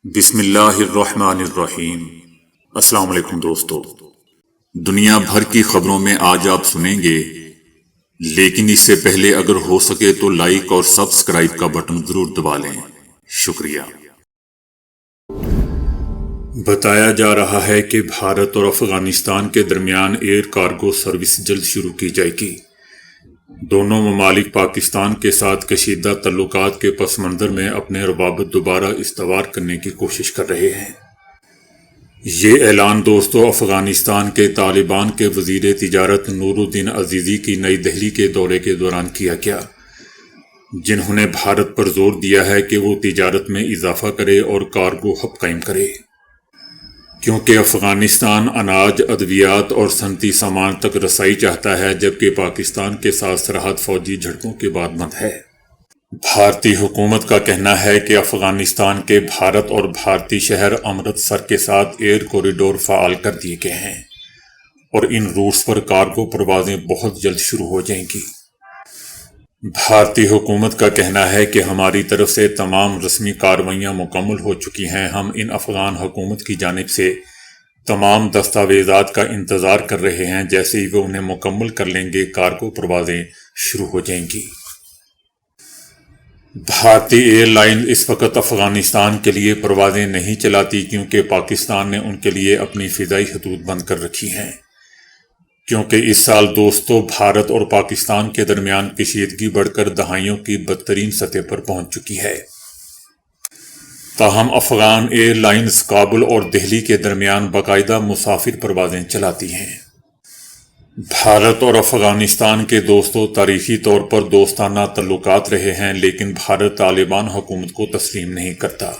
بسم اللہ الرحمن الرحیم۔ السلام علیکم دوستو، دنیا بھر کی خبروں میں آج آپ سنیں گے، لیکن اس سے پہلے اگر ہو سکے تو لائک اور سبسکرائب کا بٹن ضرور دبا لیں۔ شکریہ۔ بتایا جا رہا ہے کہ بھارت اور افغانستان کے درمیان ایئر کارگو سروس جلد شروع کی جائے گی۔ دونوں ممالک پاکستان کے ساتھ کشیدہ تعلقات کے پس منظر میں اپنے روابط دوبارہ استوار کرنے کی کوشش کر رہے ہیں۔ یہ اعلان دوستو افغانستان کے طالبان کے وزیر تجارت نور الدین عزیزی کی نئی دہلی کے دورے کے دوران کیا گیا، جنہوں نے بھارت پر زور دیا ہے کہ وہ تجارت میں اضافہ کرے اور کارگو ہب قائم کرے، کیونکہ افغانستان اناج، ادویات اور صنعتی سامان تک رسائی چاہتا ہے، جبکہ پاکستان کے ساتھ سرحد فوجی جھڑپوں کے بعد بند ہے۔ بھارتی حکومت کا کہنا ہے کہ افغانستان کے بھارت اور بھارتی شہر امرتسر کے ساتھ ایئر کوریڈور فعال کر دیے گئے ہیں اور ان روٹس پر کارگو پروازیں بہت جلد شروع ہو جائیں گی۔ بھارتی حکومت کا کہنا ہے کہ ہماری طرف سے تمام رسمی کارروائیاں مکمل ہو چکی ہیں۔ ہم ان افغان حکومت کی جانب سے تمام دستاویزات کا انتظار کر رہے ہیں، جیسے ہی وہ انہیں مکمل کر لیں گے کارگو پروازیں شروع ہو جائیں گی۔ بھارتی ایئر لائن اس وقت افغانستان کے لیے پروازیں نہیں چلاتی، کیونکہ پاکستان نے ان کے لیے اپنی فضائی حدود بند کر رکھی ہیں، کیونکہ اس سال دوستو بھارت اور پاکستان کے درمیان کشیدگی بڑھ کر دہائیوں کی بدترین سطح پر پہنچ چکی ہے۔ تاہم افغان ایئر لائنز کابل اور دہلی کے درمیان باقاعدہ مسافر پروازیں چلاتی ہیں۔ بھارت اور افغانستان کے دوستو تاریخی طور پر دوستانہ تعلقات رہے ہیں، لیکن بھارت طالبان حکومت کو تسلیم نہیں کرتا،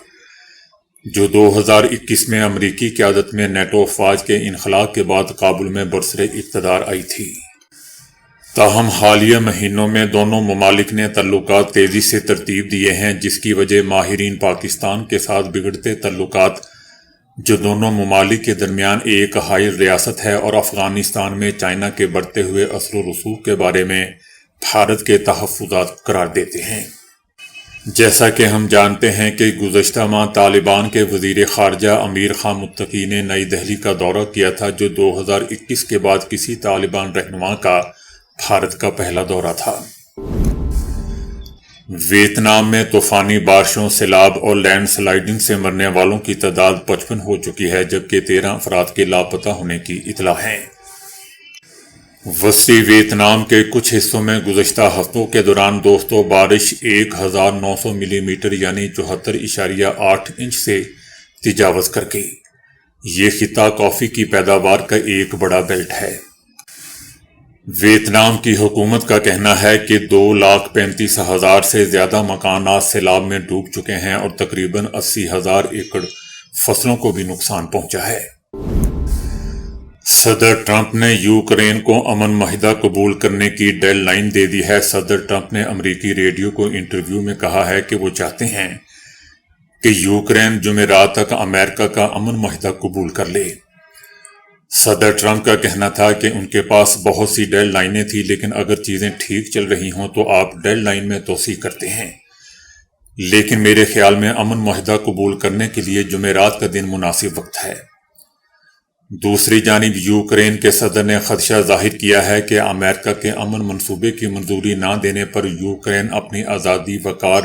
جو 2021 میں امریکی قیادت میں نیٹو افواج کے انخلاء کے بعد کابل میں برسر اقتدار آئی تھی۔ تاہم حالیہ مہینوں میں دونوں ممالک نے تعلقات تیزی سے ترتیب دیے ہیں، جس کی وجہ ماہرین پاکستان کے ساتھ بگڑتے تعلقات، جو دونوں ممالک کے درمیان ایک حائل ریاست ہے، اور افغانستان میں چائنا کے بڑھتے ہوئے اثر و رسوخ کے بارے میں بھارت کے تحفظات قرار دیتے ہیں۔ جیسا کہ ہم جانتے ہیں کہ گزشتہ ماہ طالبان کے وزیر خارجہ امیر خان متقی نے نئی دہلی کا دورہ کیا تھا، جو 2021 کے بعد کسی طالبان رہنما کا بھارت کا پہلا دورہ تھا۔ ویتنام میں طوفانی بارشوں، سیلاب اور لینڈ سلائڈنگ سے مرنے والوں کی تعداد 55 ہو چکی ہے، جبکہ 13 افراد کے لاپتہ ہونے کی اطلاع ہے۔ وسطی ویتنام کے کچھ حصوں میں گزشتہ ہفتوں کے دوران دوستو بارش 1900 ملی میٹر یعنی 74.8 انچ سے تجاوز کر گئی۔ یہ خطہ کافی کی پیداوار کا ایک بڑا بیلٹ ہے۔ ویتنام کی حکومت کا کہنا ہے کہ 2,35,000 سے زیادہ مکانات سیلاب میں ڈوب چکے ہیں اور تقریباً 80,000 ایکڑ فصلوں کو بھی نقصان پہنچا ہے۔ صدر ٹرمپ نے یوکرین کو امن معاہدہ قبول کرنے کی ڈیڈ لائن دے دی ہے۔ صدر ٹرمپ نے امریکی ریڈیو کو انٹرویو میں کہا ہے کہ وہ چاہتے ہیں کہ یوکرین جمعرات تک امریکہ کا امن معاہدہ قبول کر لے۔ صدر ٹرمپ کا کہنا تھا کہ ان کے پاس بہت سی ڈیڈ لائنیں تھیں، لیکن اگر چیزیں ٹھیک چل رہی ہوں تو آپ ڈیڈ لائن میں توسیع کرتے ہیں، لیکن میرے خیال میں امن معاہدہ قبول کرنے کے لیے جمعرات کا دن مناسب وقت ہے۔ دوسری جانب یوکرین کے صدر نے خدشہ ظاہر کیا ہے کہ امریکہ کے امن منصوبے کی منظوری نہ دینے پر یوکرین اپنی آزادی، وقار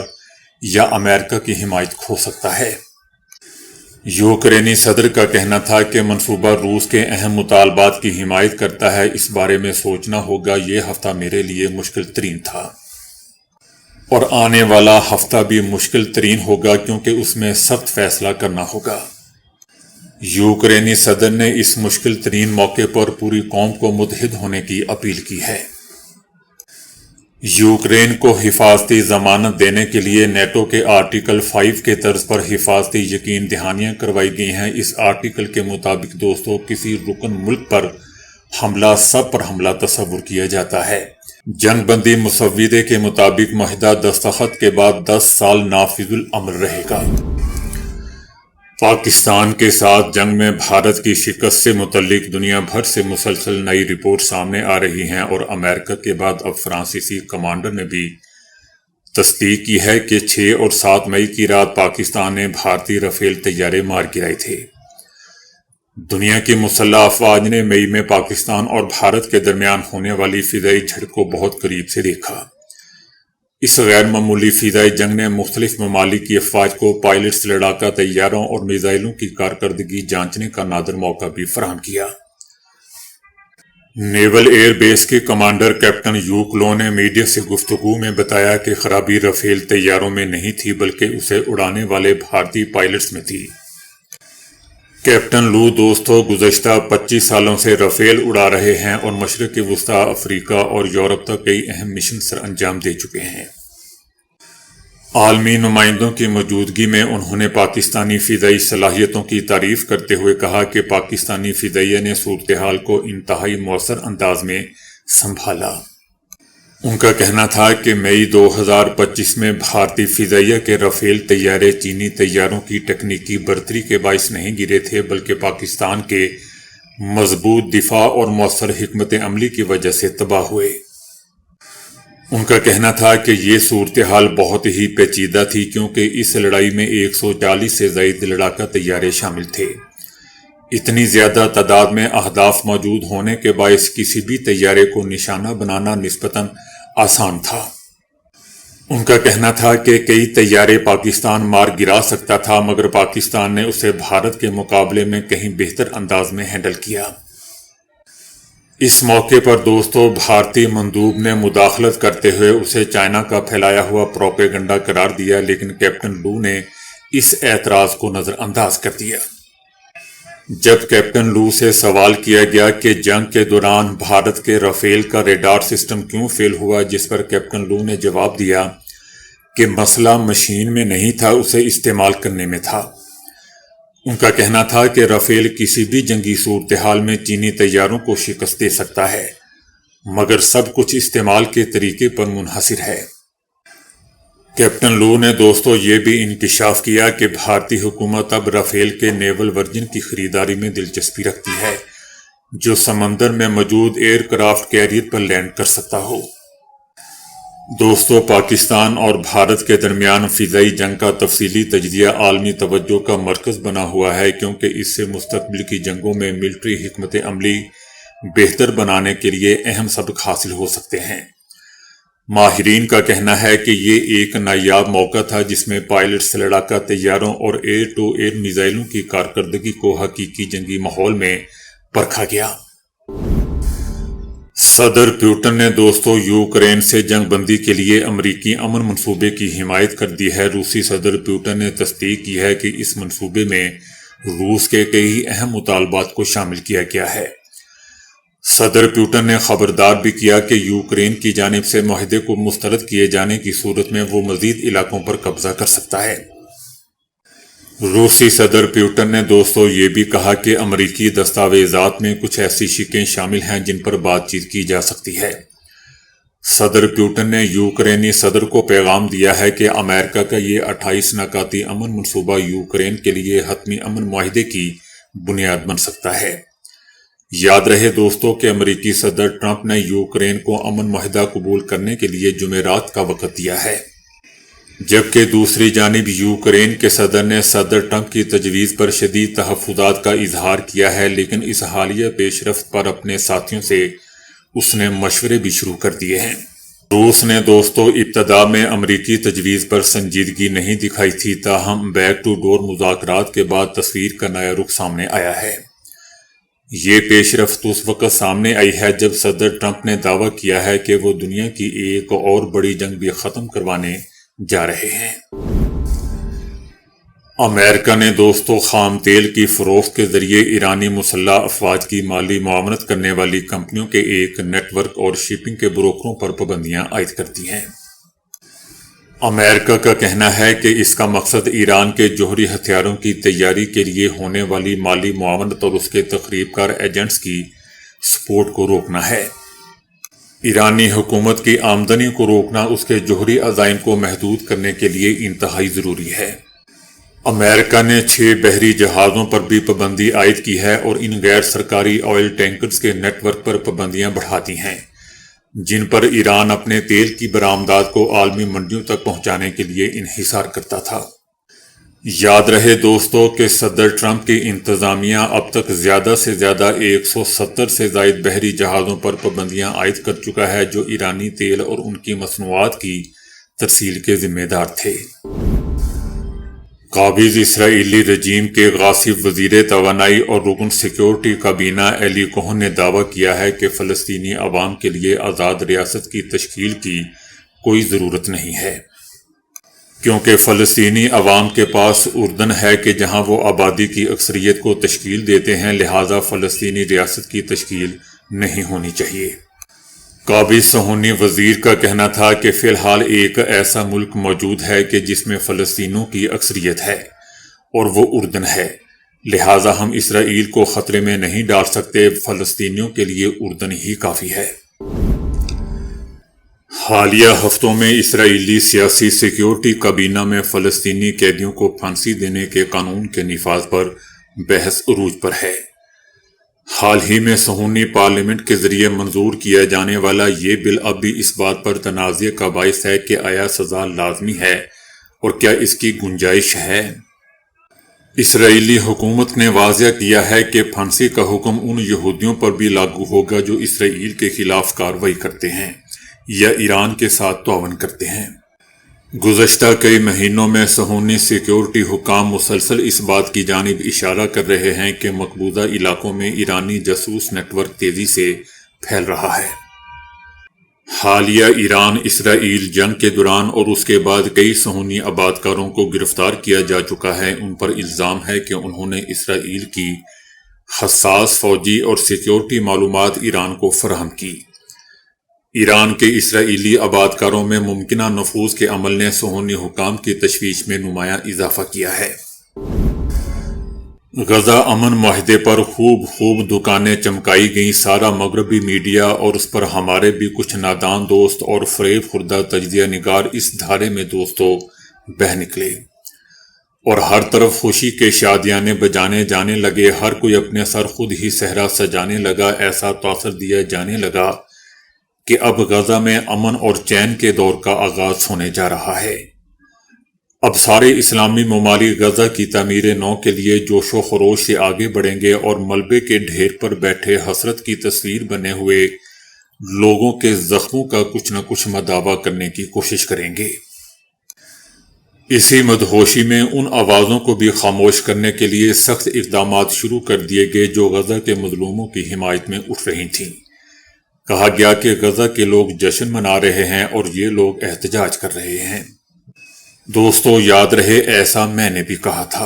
یا امریکہ کی حمایت کھو سکتا ہے۔ یوکرینی صدر کا کہنا تھا کہ منصوبہ روس کے اہم مطالبات کی حمایت کرتا ہے۔ اس بارے میں سوچنا ہوگا۔ یہ ہفتہ میرے لیے مشکل ترین تھا اور آنے والا ہفتہ بھی مشکل ترین ہوگا، کیونکہ اس میں سخت فیصلہ کرنا ہوگا۔ یوکرینی صدر نے اس مشکل ترین موقع پر پوری قوم کو متحد ہونے کی اپیل کی ہے۔ یوکرین کو حفاظتی ضمانت دینے کے لیے نیٹو کے آرٹیکل 5 کے طرز پر حفاظتی یقین دہانیاں کروائی گئی ہیں۔ اس آرٹیکل کے مطابق دوستو کسی رکن ملک پر حملہ سب پر حملہ تصور کیا جاتا ہے۔ جنگ بندی مسودے کے مطابق معاہدہ دستخط کے بعد 10 سال نافذ العمل رہے گا۔ پاکستان کے ساتھ جنگ میں بھارت کی شکست سے متعلق دنیا بھر سے مسلسل نئی رپورٹ سامنے آ رہی ہیں، اور امریکہ کے بعد اب فرانسیسی کمانڈر نے بھی تصدیق کی ہے کہ 6 اور 7 مئی کی رات پاکستان نے بھارتی رافیل طیارے مار گرائے تھے۔ دنیا کی مسلح افواج نے مئی میں پاکستان اور بھارت کے درمیان ہونے والی فضائی جھڑپ کو بہت قریب سے دیکھا۔ اس غیر معمولی فضائی جنگ نے مختلف ممالک کی افواج کو پائلٹس، لڑاکا طیاروں اور میزائلوں کی کارکردگی جانچنے کا نادر موقع بھی فراہم کیا۔ نیول ایئر بیس کے کمانڈر کیپٹن یوک لو نے میڈیا سے گفتگو میں بتایا کہ خرابی رافیل طیاروں میں نہیں تھی بلکہ اسے اڑانے والے بھارتی پائلٹس میں تھی۔ کیپٹن لو دوستو گزشتہ 25 سالوں سے رافیل اڑا رہے ہیں اور مشرق وسطی، افریقہ اور یورپ تک کئی اہم مشن سر انجام دے چکے ہیں۔ عالمی نمائندوں کی موجودگی میں انہوں نے پاکستانی فضائی صلاحیتوں کی تعریف کرتے ہوئے کہا کہ پاکستانی فضائیہ نے صورتحال کو انتہائی مؤثر انداز میں سنبھالا۔ ان کا کہنا تھا کہ مئی 2025 میں بھارتی فضائیہ کے رافیل طیارے چینی طیاروں کی تکنیکی برتری کے باعث نہیں گرے تھے بلکہ پاکستان کے مضبوط دفاع اور مؤثر حکمت عملی کی وجہ سے تباہ ہوئے۔ ان کا کہنا تھا کہ یہ صورتحال بہت ہی پیچیدہ تھی کیونکہ اس لڑائی میں 140 سے زائد لڑاکا طیارے شامل تھے۔ اتنی زیادہ تعداد میں اہداف موجود ہونے کے باعث کسی بھی طیارے کو نشانہ بنانا نسبتاً آسان تھا۔ ان کا کہنا تھا کہ کئی طیارے پاکستان مار گرا سکتا تھا مگر پاکستان نے اسے بھارت کے مقابلے میں کہیں بہتر انداز میں ہینڈل کیا۔ اس موقع پر دوستو بھارتی مندوب نے مداخلت کرتے ہوئے اسے چائنا کا پھیلایا ہوا پروپیگنڈا قرار دیا لیکن کیپٹن لو نے اس اعتراض کو نظر انداز کر دیا۔ جب کیپٹن لو سے سوال کیا گیا کہ جنگ کے دوران بھارت کے رافیل کا ریڈار سسٹم کیوں فیل ہوا، جس پر کیپٹن لو نے جواب دیا کہ مسئلہ مشین میں نہیں تھا، اسے استعمال کرنے میں تھا۔ ان کا کہنا تھا کہ رافیل کسی بھی جنگی صورتحال میں چینی طیاروں کو شکست دے سکتا ہے مگر سب کچھ استعمال کے طریقے پر منحصر ہے۔ کیپٹن لو نے دوستو یہ بھی انکشاف کیا کہ بھارتی حکومت اب رافیل کے نیول ورژن کی خریداری میں دلچسپی رکھتی ہے جو سمندر میں موجود ایئر کرافٹ کیریئر پر لینڈ کر سکتا ہو۔ دوستو پاکستان اور بھارت کے درمیان فضائی جنگ کا تفصیلی تجزیہ عالمی توجہ کا مرکز بنا ہوا ہے کیونکہ اس سے مستقبل کی جنگوں میں ملٹری حکمت عملی بہتر بنانے کے لیے اہم سبق حاصل ہو سکتے ہیں۔ ماہرین کا کہنا ہے کہ یہ ایک نایاب موقع تھا جس میں پائلٹس، لڑاکا طیاروں اور ایئر ٹو ایئر میزائلوں کی کارکردگی کو حقیقی جنگی ماحول میں پرکھا گیا۔ صدر پیوٹن نے دوستو یوکرین سے جنگ بندی کے لیے امریکی امن منصوبے کی حمایت کر دی ہے۔ روسی صدر پیوٹن نے تصدیق کی ہے کہ اس منصوبے میں روس کے کئی اہم مطالبات کو شامل کیا گیا ہے۔ صدر پیوٹن نے خبردار بھی کیا کہ یوکرین کی جانب سے معاہدے کو مسترد کیے جانے کی صورت میں وہ مزید علاقوں پر قبضہ کر سکتا ہے۔ روسی صدر پیوٹن نے دوستو یہ بھی کہا کہ امریکی دستاویزات میں کچھ ایسی شقیں شامل ہیں جن پر بات چیت کی جا سکتی ہے۔ صدر پیوٹن نے یوکرینی صدر کو پیغام دیا ہے کہ امریکہ کا یہ 28 نکاتی امن منصوبہ یوکرین کے لیے حتمی امن معاہدے کی بنیاد بن سکتا ہے۔ یاد رہے دوستو کہ امریکی صدر ٹرمپ نے یوکرین کو امن معاہدہ قبول کرنے کے لیے جمعرات کا وقت دیا ہے، جبکہ دوسری جانب یوکرین کے صدر نے صدر ٹرمپ کی تجویز پر شدید تحفظات کا اظہار کیا ہے لیکن اس حالیہ پیش رفت پر اپنے ساتھیوں سے اس نے مشورے بھی شروع کر دیے ہیں۔ روس نے دوستو ابتدا میں امریکی تجویز پر سنجیدگی نہیں دکھائی تھی تاہم بیک ٹو ڈور مذاکرات کے بعد تصویر کا نیا رخ سامنے آیا ہے۔ یہ پیش رفت اس وقت سامنے آئی ہے جب صدر ٹرمپ نے دعویٰ کیا ہے کہ وہ دنیا کی ایک اور بڑی جنگ بھی ختم کروانے جا رہے ہیں۔ امریکہ نے دوستو خام تیل کی فروخت کے ذریعے ایرانی مسلح افواج کی مالی معاونت کرنے والی کمپنیوں کے ایک نیٹ ورک اور شپنگ کے بروکروں پر پابندیاں عائد کر دی ہیں۔ امریکہ کا کہنا ہے کہ اس کا مقصد ایران کے جوہری ہتھیاروں کی تیاری کے لیے ہونے والی مالی معاونت اور اس کے تخریب کار ایجنٹس کی سپورٹ کو روکنا ہے۔ ایرانی حکومت کی آمدنی کو روکنا اس کے جوہری عزائم کو محدود کرنے کے لیے انتہائی ضروری ہے۔ امریکہ نے 6 بحری جہازوں پر بھی پابندی عائد کی ہے اور ان غیر سرکاری آئل ٹینکرز کے نیٹ ورک پر پابندیاں بڑھا دی ہیں۔ جن پر ایران اپنے تیل کی برآمدات کو عالمی منڈیوں تک پہنچانے کے لیے انحصار کرتا تھا۔ یاد رہے دوستو کہ صدر ٹرمپ کی انتظامیہ اب تک زیادہ سے زیادہ 170 سے زائد بحری جہازوں پر پابندیاں عائد کر چکا ہے جو ایرانی تیل اور ان کی مصنوعات کی ترسیل کے ذمہ دار تھے۔ قابض اسرائیلی رجیم کے غاصب وزیر توانائی اور رکن سیکیورٹی کابینہ ایلی کوہن نے دعویٰ کیا ہے کہ فلسطینی عوام کے لیے آزاد ریاست کی تشکیل کی کوئی ضرورت نہیں ہے، کیونکہ فلسطینی عوام کے پاس اردن ہے کہ جہاں وہ آبادی کی اکثریت کو تشکیل دیتے ہیں، لہٰذا فلسطینی ریاست کی تشکیل نہیں ہونی چاہیے۔ قابض صہیونی وزیر کا کہنا تھا کہ فی الحال ایک ایسا ملک موجود ہے کہ جس میں فلسطینیوں کی اکثریت ہے اور وہ اردن ہے، لہٰذا ہم اسرائیل کو خطرے میں نہیں ڈال سکتے، فلسطینیوں کے لیے اردن ہی کافی ہے۔ حالیہ ہفتوں میں اسرائیلی سیاسی سیکیورٹی کابینہ میں فلسطینی قیدیوں کو پھانسی دینے کے قانون کے نفاذ پر بحث عروج پر ہے۔ حال ہی میں صہیونی پارلیمنٹ کے ذریعے منظور کیا جانے والا یہ بل اب بھی اس بات پر تنازع کا باعث ہے کہ آیا سزا لازمی ہے اور کیا اس کی گنجائش ہے۔ اسرائیلی حکومت نے واضح کیا ہے کہ پھانسی کا حکم ان یہودیوں پر بھی لاگو ہوگا جو اسرائیل کے خلاف کارروائی کرتے ہیں یا ایران کے ساتھ تعاون کرتے ہیں۔ گزشتہ کئی مہینوں میں صہیونی سیکیورٹی حکام مسلسل اس بات کی جانب اشارہ کر رہے ہیں کہ مقبوضہ علاقوں میں ایرانی جاسوس نیٹ ورک تیزی سے پھیل رہا ہے۔ حالیہ ایران اسرائیل جنگ کے دوران اور اس کے بعد کئی صہیونی آبادکاروں کو گرفتار کیا جا چکا ہے۔ ان پر الزام ہے کہ انہوں نے اسرائیل کی حساس فوجی اور سیکیورٹی معلومات ایران کو فراہم کی۔ ایران کے اسرائیلی آبادکاروں میں ممکنہ نفوذ کے عمل نے صہیونی حکام کی تشویش میں نمایاں اضافہ کیا ہے۔ غزہ امن معاہدے پر خوب دکانیں چمکائی گئیں، سارا مغربی میڈیا اور اس پر ہمارے بھی کچھ نادان دوست اور فریب خوردہ تجزیہ نگار اس دھارے میں دوستوں بہہ نکلے اور ہر طرف خوشی کے شادیانے بجانے جانے لگے، ہر کوئی اپنے سر خود ہی صحرا سجانے لگا، ایسا تاثر دیا جانے لگا کہ اب غزہ میں امن اور چین کے دور کا آغاز ہونے جا رہا ہے۔ اب سارے اسلامی ممالک غزہ کی تعمیر نو کے لیے جوش و خروش سے آگے بڑھیں گے اور ملبے کے ڈھیر پر بیٹھے حسرت کی تصویر بنے ہوئے لوگوں کے زخموں کا کچھ نہ کچھ مداوا کرنے کی کوشش کریں گے۔ اسی مدہوشی میں ان آوازوں کو بھی خاموش کرنے کے لیے سخت اقدامات شروع کر دیے گئے جو غزہ کے مظلوموں کی حمایت میں اٹھ رہی تھیں۔ کہا گیا کہ غزہ کے لوگ جشن منا رہے ہیں اور یہ لوگ احتجاج کر رہے ہیں۔ دوستو یاد رہے ایسا میں نے بھی کہا تھا۔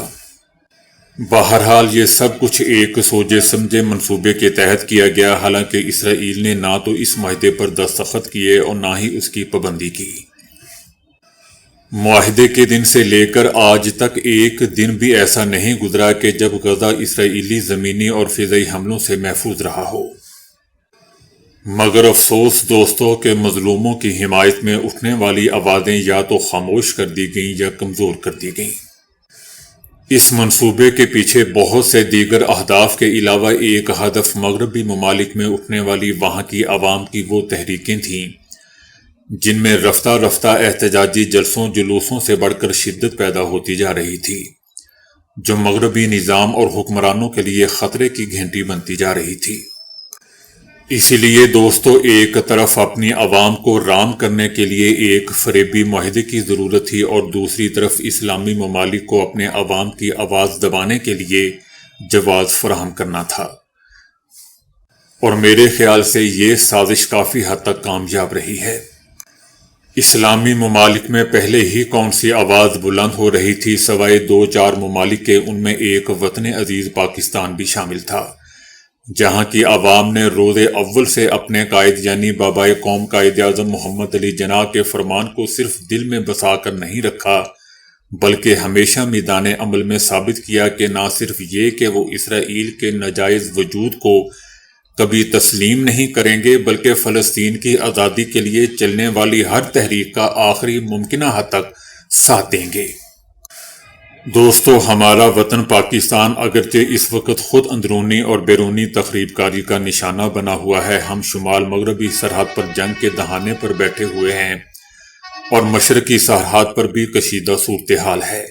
بہرحال یہ سب کچھ ایک سوچے سمجھے منصوبے کے تحت کیا گیا، حالانکہ اسرائیل نے نہ تو اس معاہدے پر دستخط کیے اور نہ ہی اس کی پابندی کی۔ معاہدے کے دن سے لے کر آج تک ایک دن بھی ایسا نہیں گزرا کہ جب غزہ اسرائیلی زمینی اور فضائی حملوں سے محفوظ رہا ہو۔ مگر افسوس دوستوں کہ مظلوموں کی حمایت میں اٹھنے والی آوازیں یا تو خاموش کر دی گئیں یا کمزور کر دی گئیں۔ اس منصوبے کے پیچھے بہت سے دیگر اہداف کے علاوہ ایک ہدف مغربی ممالک میں اٹھنے والی وہاں کی عوام کی وہ تحریکیں تھیں جن میں رفتہ رفتہ احتجاجی جلسوں جلوسوں سے بڑھ کر شدت پیدا ہوتی جا رہی تھی، جو مغربی نظام اور حکمرانوں کے لیے خطرے کی گھنٹی بنتی جا رہی تھی۔ اسی لیے دوستو ایک طرف اپنی عوام کو رام کرنے کے لیے ایک فریبی معاہدے کی ضرورت تھی اور دوسری طرف اسلامی ممالک کو اپنے عوام کی آواز دبانے کے لیے جواز فراہم کرنا تھا، اور میرے خیال سے یہ سازش کافی حد تک کامیاب رہی ہے۔ اسلامی ممالک میں پہلے ہی کون سی آواز بلند ہو رہی تھی سوائے 2-4 ممالک کے، ان میں ایک وطن عزیز پاکستان بھی شامل تھا، جہاں کی عوام نے روز اول سے اپنے قائد یعنی بابائے قوم قائد اعظم محمد علی جناح کے فرمان کو صرف دل میں بسا کر نہیں رکھا، بلکہ ہمیشہ میدان عمل میں ثابت کیا کہ نہ صرف یہ کہ وہ اسرائیل کے ناجائز وجود کو کبھی تسلیم نہیں کریں گے، بلکہ فلسطین کی آزادی کے لیے چلنے والی ہر تحریک کا آخری ممکنہ حد تک ساتھ دیں گے۔ دوستو، ہمارا وطن پاکستان اگرچہ اس وقت خود اندرونی اور بیرونی تخریب کاری کا نشانہ بنا ہوا ہے، ہم شمال مغربی سرحد پر جنگ کے دہانے پر بیٹھے ہوئے ہیں اور مشرقی سرحد پر بھی کشیدہ صورتحال ہے۔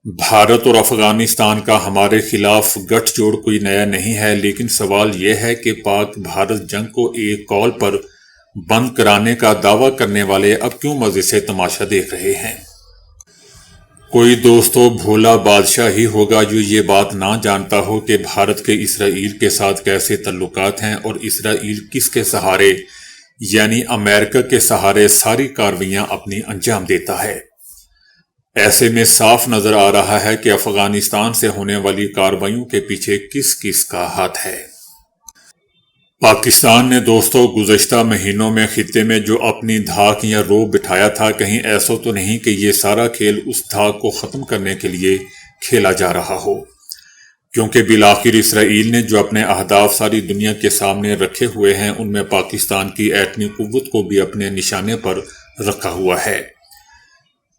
بھارت اور افغانستان کا ہمارے خلاف گٹھ جوڑ کوئی نیا نہیں ہے، لیکن سوال یہ ہے کہ پاک بھارت جنگ کو ایک کال پر بند کرانے کا دعویٰ کرنے والے اب کیوں مزے سے تماشا دیکھ رہے ہیں؟ کوئی دوستو بھولا بادشاہ ہی ہوگا جو یہ بات نہ جانتا ہو کہ بھارت کے اسرائیل کے ساتھ کیسے تعلقات ہیں اور اسرائیل کس کے سہارے یعنی امریکہ کے سہارے ساری کاروائیاں اپنی انجام دیتا ہے۔ ایسے میں صاف نظر آ رہا ہے کہ افغانستان سے ہونے والی کاروائیوں کے پیچھے کس کس کا ہاتھ ہے۔ پاکستان نے دوستو گزشتہ مہینوں میں خطے میں جو اپنی دھاک یا روب بٹھایا تھا، کہیں ایسا تو نہیں کہ یہ سارا کھیل اس دھاک کو ختم کرنے کے لیے کھیلا جا رہا ہو، کیونکہ بالآخر اسرائیل نے جو اپنے اہداف ساری دنیا کے سامنے رکھے ہوئے ہیں، ان میں پاکستان کی ایٹمی قوت کو بھی اپنے نشانے پر رکھا ہوا ہے۔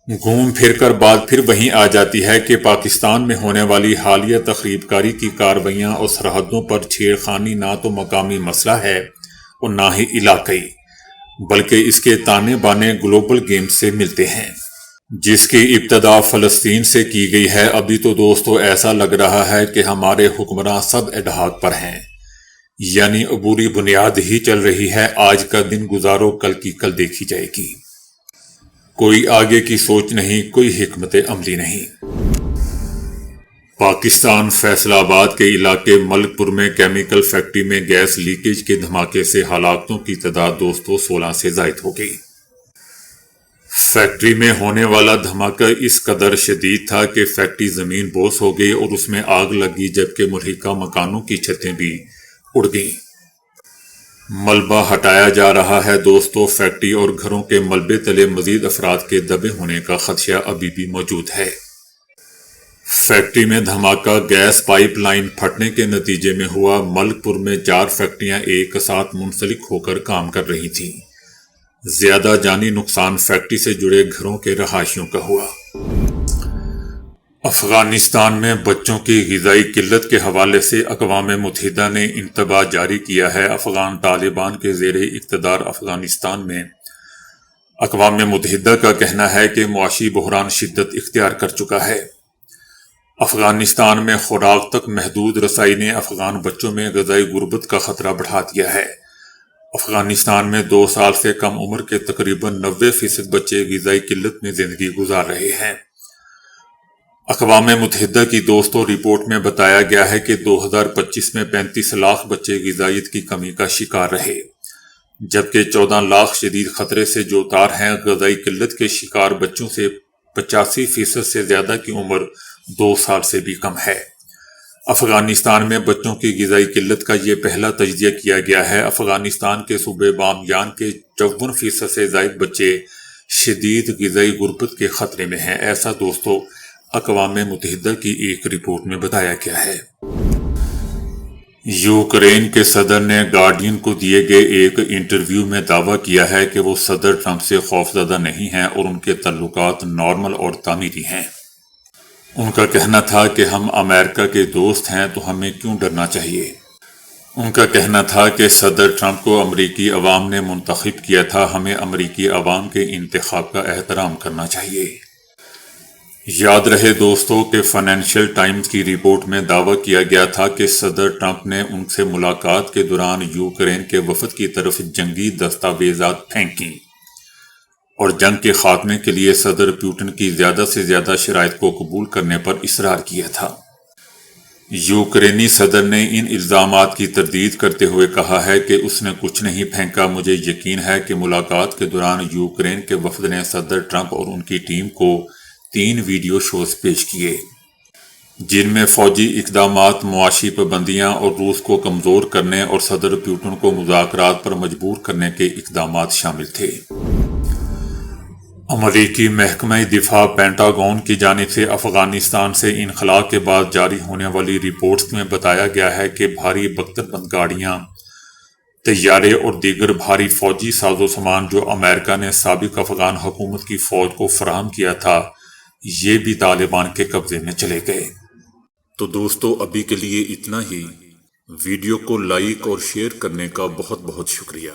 گھوم پھر کر بات پھر وہیں آ جاتی ہے کہ پاکستان میں ہونے والی حالیہ تخریب کاری کی کارروائیاں اور سرحدوں پر چھیڑ خانی نہ تو مقامی مسئلہ ہے اور نہ ہی علاقائی، بلکہ اس کے تانے بانے گلوبل گیم سے ملتے ہیں، جس کی ابتدا فلسطین سے کی گئی ہے۔ ابھی تو دوستو ایسا لگ رہا ہے کہ ہمارے حکمراں سب اڈھاک پر ہیں، یعنی عبوری بنیاد ہی چل رہی ہے۔ آج کا دن گزارو، کل کی کل دیکھی جائے گی۔ کوئی آگے کی سوچ نہیں، کوئی حکمت عملی نہیں۔ پاکستان فیصل آباد کے علاقے ملک پور میں کیمیکل فیکٹری میں گیس لیکیج کے دھماکے سے ہلاکتوں کی تعداد دوستو 16 سے زائد ہو گئی۔ فیکٹری میں ہونے والا دھماکہ اس قدر شدید تھا کہ فیکٹری زمین بوس ہو گئی اور اس میں آگ لگی، جبکہ ملحقہ مکانوں کی چھتیں بھی اڑ گئیں۔ ملبہ ہٹایا جا رہا ہے دوستو۔ فیکٹری اور گھروں کے ملبے تلے مزید افراد کے دبے ہونے کا خدشہ ابھی بھی موجود ہے۔ فیکٹری میں دھماکہ گیس پائپ لائن پھٹنے کے نتیجے میں ہوا۔ ملک پور میں 4 فیکٹریاں ایک ساتھ منسلک ہو کر کام کر رہی تھیں۔ زیادہ جانی نقصان فیکٹری سے جڑے گھروں کے رہائشیوں کا ہوا۔ افغانستان میں بچوں کی غذائی قلت کے حوالے سے اقوام متحدہ نے انتباہ جاری کیا ہے۔ افغان طالبان کے زیر اقتدار افغانستان میں اقوام متحدہ کا کہنا ہے کہ معاشی بحران شدت اختیار کر چکا ہے۔ افغانستان میں خوراک تک محدود رسائی نے افغان بچوں میں غذائی غربت کا خطرہ بڑھا دیا ہے۔ افغانستان میں 2 سال سے کم عمر کے تقریباً 90% بچے غذائی قلت میں زندگی گزار رہے ہیں۔ اقوام متحدہ کی دوستو رپورٹ میں بتایا گیا ہے کہ 2025 میں 35 لاکھ بچے غذائیت کی کمی کا شکار رہے، جبکہ 14 لاکھ شدید خطرے سے جوتار ہیں۔ غذائی قلت کے شکار بچوں سے 85% سے زیادہ کی عمر 2 سال سے بھی کم ہے۔ افغانستان میں بچوں کی غذائی قلت کا یہ پہلا تجزیہ کیا گیا ہے۔ افغانستان کے صوبے بامیان کے 54% سے زائد بچے شدید غذائی غربت کے خطرے میں ہیں۔ ایسا دوستو اقوام متحدہ کی ایک رپورٹ میں بتایا گیا ہے۔ یوکرین کے صدر نے گارڈین کو دیے گئے ایک انٹرویو میں دعویٰ کیا ہے کہ وہ صدر ٹرمپ سے خوفزدہ نہیں ہیں اور ان کے تعلقات نارمل اور تعمیری ہیں۔ ان کا کہنا تھا کہ ہم امریکہ کے دوست ہیں تو ہمیں کیوں ڈرنا چاہیے۔ ان کا کہنا تھا کہ صدر ٹرمپ کو امریکی عوام نے منتخب کیا تھا، ہمیں امریکی عوام کے انتخاب کا احترام کرنا چاہیے۔ یاد رہے دوستو کہ فائنینشل ٹائمز کی رپورٹ میں دعویٰ کیا گیا تھا کہ صدر ٹرمپ نے ان سے ملاقات کے دوران یوکرین کے وفد کی طرف جنگی دستاویزات پھینکیں اور جنگ کے خاتمے کے لیے صدر پوٹن کی زیادہ سے زیادہ شرائط کو قبول کرنے پر اصرار کیا تھا۔ یوکرینی صدر نے ان الزامات کی تردید کرتے ہوئے کہا ہے کہ اس نے کچھ نہیں پھینکا۔ مجھے یقین ہے کہ ملاقات کے دوران یوکرین کے وفد نے صدر ٹرمپ اور ان کی ٹیم کو 3 ویڈیو شوز پیش کیے، جن میں فوجی اقدامات، معاشی پابندیاں اور روس کو کمزور کرنے اور صدر پوٹن کو مذاکرات پر مجبور کرنے کے اقدامات شامل تھے۔ امریکی محکمہ دفاع پینٹاگون کی جانب سے افغانستان سے انخلاء کے بعد جاری ہونے والی رپورٹس میں بتایا گیا ہے کہ بھاری بختر بند گاڑیاں، طیارے اور دیگر بھاری فوجی ساز و سامان جو امریکہ نے سابق افغان حکومت کی فوج کو فراہم کیا تھا، یہ بھی طالبان کے قبضے میں چلے گئے۔ تو دوستو ابھی کے لیے اتنا ہی۔ ویڈیو کو لائک اور شیئر کرنے کا بہت بہت شکریہ۔